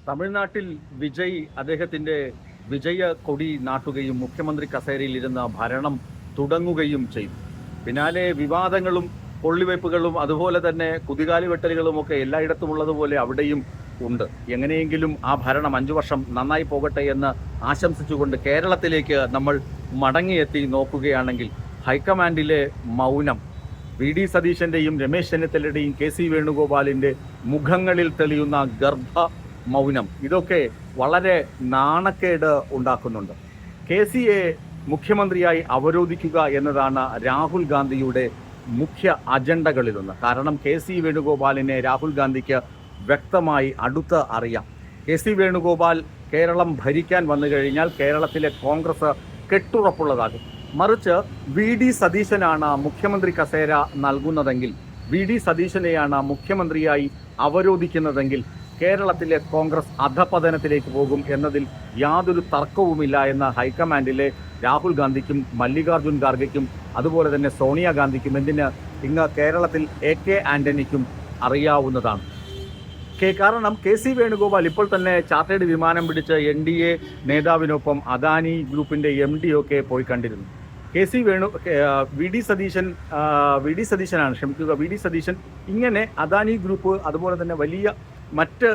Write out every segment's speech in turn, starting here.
തമിഴ്നാട്ടിൽ വിജയ് അദ്ദേഹത്തിൻ്റെ വിജയ കൊടി നാട്ടുകയും മുഖ്യമന്ത്രി കസേരയിലിരുന്ന ഭരണം തുടങ്ങുകയും ചെയ്തു. പിന്നാലെ വിവാദങ്ങളും കൊള്ളിവയ്പ്പുകളും അതുപോലെ തന്നെ കുതികാലി വെട്ടലുകളുമൊക്കെ എല്ലായിടത്തും ഉള്ളതുപോലെ അവിടെയും ഉണ്ട്. എങ്ങനെയെങ്കിലും ആ ഭരണം 5 വർഷം നന്നായി പോകട്ടെ എന്ന് ആശംസിച്ചുകൊണ്ട് കേരളത്തിലേക്ക് നമ്മൾ മടങ്ങിയെത്തി നോക്കുകയാണെങ്കിൽ ഹൈക്കമാൻഡിലെ മൗനം, വി.ഡി. സതീശൻ്റെയും രമേശ് ചെന്നിത്തലയുടെയും കെ.സി. വേണുഗോപാലിൻ്റെ മുഖങ്ങളിൽ തെളിയുന്ന ഗർഭ മൗനം, ഇതൊക്കെ വളരെ നാണക്കേട് ഉണ്ടാക്കുന്നുണ്ട്. കെ.സിയെ മുഖ്യമന്ത്രിയായി അവരോധിക്കുക എന്നതാണ് രാഹുൽ ഗാന്ധിയുടെ മുഖ്യ അജണ്ടകളിലൊന്ന്. കാരണം കെ.സി. വേണുഗോപാലിനെ രാഹുൽ ഗാന്ധിക്ക് വ്യക്തമായി അടുത്ത് അറിയാം. കെ.സി. വേണുഗോപാൽ കേരളം ഭരിക്കാൻ വന്നു കഴിഞ്ഞാൽ കേരളത്തിലെ കോൺഗ്രസ് കെട്ടുറപ്പുള്ളതാകും. മറിച്ച് വി.ഡി. സതീശനാണ് മുഖ്യമന്ത്രി കസേര നൽകുന്നതെങ്കിൽ, വി.ഡി. സതീശനെയാണ് മുഖ്യമന്ത്രിയായി അവരോധിക്കുന്നതെങ്കിൽ കേരളത്തിലെ കോൺഗ്രസ് അധപതനത്തിലേക്ക് പോകും എന്നതിൽ യാതൊരു തർക്കവുമില്ല എന്ന് ഹൈക്കമാൻഡിലെ രാഹുൽ ഗാന്ധിക്കും മല്ലികാർജുൻ ഖാർഗെയ്ക്കും അതുപോലെ തന്നെ സോണിയാഗാന്ധിക്കും എന്തിന് ഇങ്ങ് കേരളത്തിൽ എ.കെ. ആന്റണിക്കും അറിയാവുന്നതാണ്. കാരണം കെ.സി. വേണുഗോപാൽ ഇപ്പോൾ തന്നെ ചാർട്ടേഡ് വിമാനം പിടിച്ച് NDA നേതാവിനൊപ്പം അദാനി ഗ്രൂപ്പിൻ്റെ MD ഒക്കെ പോയി കണ്ടിരുന്നു. വി ഡി സതീശൻ ഇങ്ങനെ അദാനി ഗ്രൂപ്പ് അതുപോലെ തന്നെ വലിയ മറ്റ്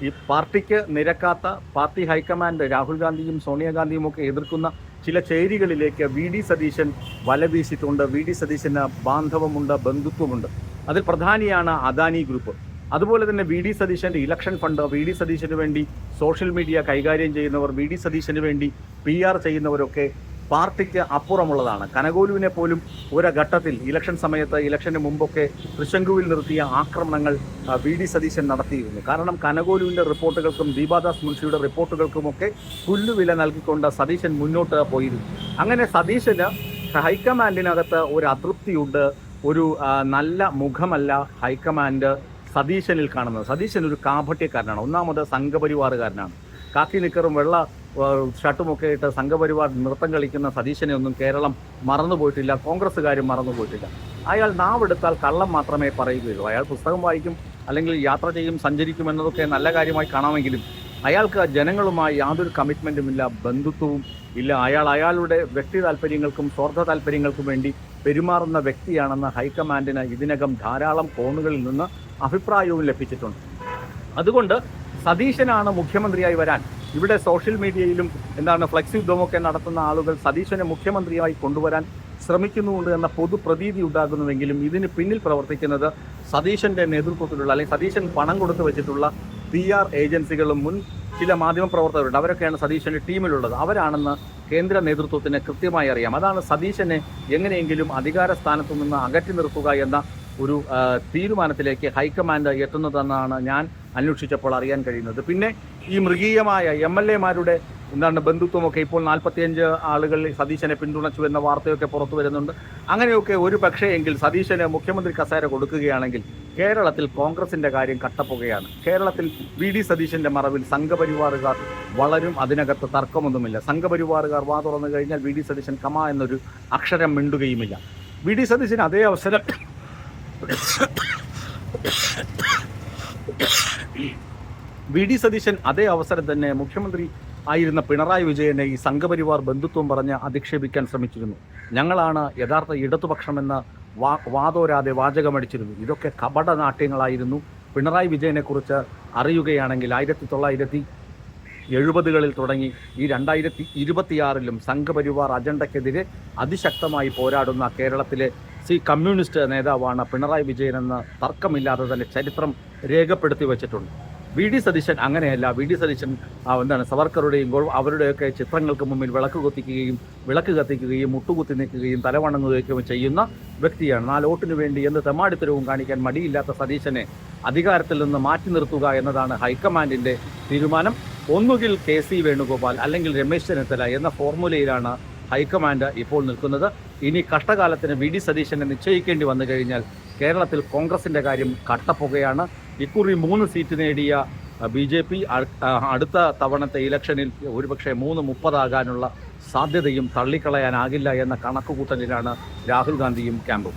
ഈ പാർട്ടിക്ക് നിരക്കാത്ത, പാർട്ടി ഹൈക്കമാൻഡ് രാഹുൽ ഗാന്ധിയും സോണിയാഗാന്ധിയും ഒക്കെ എതിർക്കുന്ന ചില ചേരികളിലേക്ക് വി.ഡി. സതീശൻ വല വീശിയിട്ടുണ്ട്. വി.ഡി. സതീശന് ബാന്ധവമുണ്ട്, ബന്ധുത്വമുണ്ട്. അതിൽ പ്രധാനിയാണ് അദാനി ഗ്രൂപ്പ്. അതുപോലെ തന്നെ വി.ഡി. സതീശൻ്റെ ഇലക്ഷൻ ഫണ്ട്, വി.ഡി. സതീശന് വേണ്ടി സോഷ്യൽ മീഡിയ കൈകാര്യം ചെയ്യുന്നവർ, വി.ഡി. സതീശന് വേണ്ടി PR ചെയ്യുന്നവരൊക്കെ പാർട്ടിക്ക് അപ്പുറമുള്ളതാണ്. കനകോലുവിനെ പോലും ഒരു ഘട്ടത്തിൽ ഇലക്ഷൻ സമയത്ത്, ഇലക്ഷന് മുമ്പൊക്കെ തൃശങ്കുവിൽ നിർത്തിയ ആക്രമണങ്ങൾ വി.ഡി. സതീശൻ നടത്തിയിരുന്നു. കാരണം കനകോലുവിൻ്റെ റിപ്പോർട്ടുകൾക്കും ദീപാദാസ് മുൻഷിയുടെ റിപ്പോർട്ടുകൾക്കുമൊക്കെ പുല്ലുവില നൽകിക്കൊണ്ട് സതീശൻ മുന്നോട്ട് പോയിരുന്നു. അങ്ങനെ സതീശന് ഹൈക്കമാൻഡിനകത്ത് ഒരു അതൃപ്തിയുണ്ട്. ഒരു നല്ല മുഖമല്ല ഹൈക്കമാൻഡ് സതീശനിൽ കാണുന്നത്. സതീശൻ ഒരു കാപട്യക്കാരനാണ്. ഒന്നാമത് സംഘപരിവാറുകാരനാണ്. കാക്കി നിക്കറും വെള്ള ഷർട്ടുമൊക്കെ ഇട്ട് സംഘപരിവാർ നൃത്തം കളിക്കുന്ന സതീശനെ ഒന്നും കേരളം മറന്നുപോയിട്ടില്ല, കോൺഗ്രസ്സുകാരും മറന്നുപോയിട്ടില്ല. അയാൾ നാവെടുത്താൽ കള്ളം മാത്രമേ പറയുകയുള്ളൂ. അയാൾ പുസ്തകം വായിക്കും, അല്ലെങ്കിൽ യാത്ര ചെയ്യും, സഞ്ചരിക്കും എന്നതൊക്കെ നല്ല കാര്യമായി കാണാമെങ്കിലും അയാൾക്ക് ജനങ്ങളുമായി യാതൊരു കമ്മിറ്റ്മെൻറ്റുമില്ല, ബന്ധുത്വവും ഇല്ല. അയാളുടെ വ്യക്തി താല്പര്യങ്ങൾക്കും സ്വാർത്ഥ താല്പര്യങ്ങൾക്കും വേണ്ടി പെരുമാറുന്ന വ്യക്തിയാണെന്ന് ഹൈക്കമാൻഡിന് ഇതിനകം ധാരാളം കോണുകളിൽ നിന്ന് അഭിപ്രായവും ലഭിച്ചിട്ടുണ്ട്. അതുകൊണ്ട് സതീശനാണ് മുഖ്യമന്ത്രിയായി വരാൻ ഇവിടെ സോഷ്യൽ മീഡിയയിലും ഫ്ലെക്സ് യുദ്ധമൊക്കെ നടത്തുന്ന ആളുകൾ സതീശനെ മുഖ്യമന്ത്രിയായി കൊണ്ടുവരാൻ ശ്രമിക്കുന്നുണ്ട് എന്ന പൊതുപ്രതീതി ഉണ്ടാകുന്നുവെങ്കിലും ഇതിന് പിന്നിൽ പ്രവർത്തിക്കുന്നത് സതീശൻ്റെ നേതൃത്വത്തിലുള്ള, അല്ലെങ്കിൽ സതീശൻ പണം കൊടുത്തു വെച്ചിട്ടുള്ള PR ഏജൻസികളും മുൻ ചില മാധ്യമപ്രവർത്തകരുണ്ട്. അവരൊക്കെയാണ് സതീശൻ്റെ ടീമിലുള്ളത്. അവരാണെന്ന് കേന്ദ്ര നേതൃത്വത്തിന് കൃത്യമായി അറിയാം. അതാണ് സതീശനെ എങ്ങനെയെങ്കിലും അധികാര സ്ഥാനത്തു നിന്ന് അകറ്റി നിർത്തുക എന്ന ഒരു തീരുമാനത്തിലേക്ക് ഹൈക്കമാൻഡ് എത്തുന്നതെന്നാണ് ഞാൻ അന്വേഷിച്ചപ്പോൾ അറിയാൻ കഴിയുന്നത്. പിന്നെ ഈ മൃഗീയമായ MLA-മാരുടെ ബന്ധുത്വമൊക്കെ ഇപ്പോൾ 45 ആളുകൾ സതീശനെ പിന്തുണച്ചു എന്ന വാർത്തയൊക്കെ പുറത്തു വരുന്നുണ്ട്. അങ്ങനെയൊക്കെ ഒരു പക്ഷേ എങ്കിൽ സതീശന് മുഖ്യമന്ത്രി കസേര കൊടുക്കുകയാണെങ്കിൽ കേരളത്തിൽ കോൺഗ്രസിൻ്റെ കാര്യം കട്ടപ്പുകയാണ്. കേരളത്തിൽ വി.ഡി. സതീശൻ്റെ മറവിൽ സംഘപരിവാറുകാർ വളരും, അതിനകത്ത് തർക്കമൊന്നുമില്ല. സംഘപരിവാറുകാർ വാ തുറന്നു കഴിഞ്ഞാൽ വി.ഡി. സതീശൻ കമ എന്നൊരു അക്ഷരം മിണ്ടുകയുമില്ല. വി.ഡി. സതീശന് അതേ അവസരം വി.ഡി. സതീശൻ അതേ അവസരം തന്നെ മുഖ്യമന്ത്രി ആയിരുന്ന പിണറായി വിജയനെ ഈ സംഘപരിവാർ ബന്ധുത്വം പറഞ്ഞ് അധിക്ഷേപിക്കാൻ ശ്രമിച്ചിരുന്നു. ഞങ്ങളാണ് യഥാർത്ഥ ഇടതുപക്ഷമെന്ന് വാതോരാതെ വാചകമടിച്ചിരുന്നു. ഇതൊക്കെ കപടനാട്യങ്ങളായിരുന്നു. പിണറായി വിജയനെക്കുറിച്ച് അറിയുകയാണെങ്കിൽ 1970-കളിൽ തുടങ്ങി ഈ 2026-ലും സംഘപരിവാർ അജണ്ടയ്ക്കെതിരെ അതിശക്തമായി പോരാടുന്ന കേരളത്തിലെ കമ്മ്യൂണിസ്റ്റ് നേതാവാണ് പിണറായി വിജയനെന്ന് തർക്കമില്ലാതെ തന്നെ ചരിത്രം രേഖപ്പെടുത്തി വച്ചിട്ടുണ്ട്. വി.ഡി. സതീശൻ അങ്ങനെയല്ല. വി.ഡി. സതീശൻ സവർക്കറുടെയും അവരുടെയൊക്കെ ചിത്രങ്ങൾക്ക് മുമ്പിൽ വിളക്ക് കത്തിക്കുകയും മുട്ടുകുത്തി നിൽക്കുകയും തലവണങ്ങുകയും ചെയ്യുന്ന വ്യക്തിയാണ്. 4 വോട്ടിന് വേണ്ടി എന്ത് തെമ്മാടിത്തരവും കാണിക്കാൻ മടിയില്ലാത്ത സതീശനെ അധികാരത്തിൽ നിന്ന് മാറ്റി നിർത്തുക എന്നതാണ് ഹൈക്കമാൻഡിൻ്റെ തീരുമാനം. ഒന്നുകിൽ കെ.സി. വേണുഗോപാൽ അല്ലെങ്കിൽ രമേശ് ചെന്നിത്തല എന്ന ഫോർമുലയിലാണ് ഹൈക്കമാൻഡ് ഇപ്പോൾ നിൽക്കുന്നത്. ഇനി കഷ്ടകാലത്തിന് വി.ഡി. സതീശനെ നിശ്ചയിക്കേണ്ടി വന്നു കഴിഞ്ഞാൽ കേരളത്തിൽ കോൺഗ്രസിൻ്റെ കാര്യം കട്ടപ്പുകയാണ്. ഇക്കുറി 3 സീറ്റ് നേടിയ BJP അടുത്ത തവണത്തെ ഇലക്ഷനിൽ ഒരുപക്ഷെ 330 ആകാനുള്ള സാധ്യതയും തള്ളിക്കളയാനാകില്ല എന്ന കണക്കുകൂട്ടലിലാണ് രാഹുൽ ഗാന്ധിയും ക്യാമ്പും.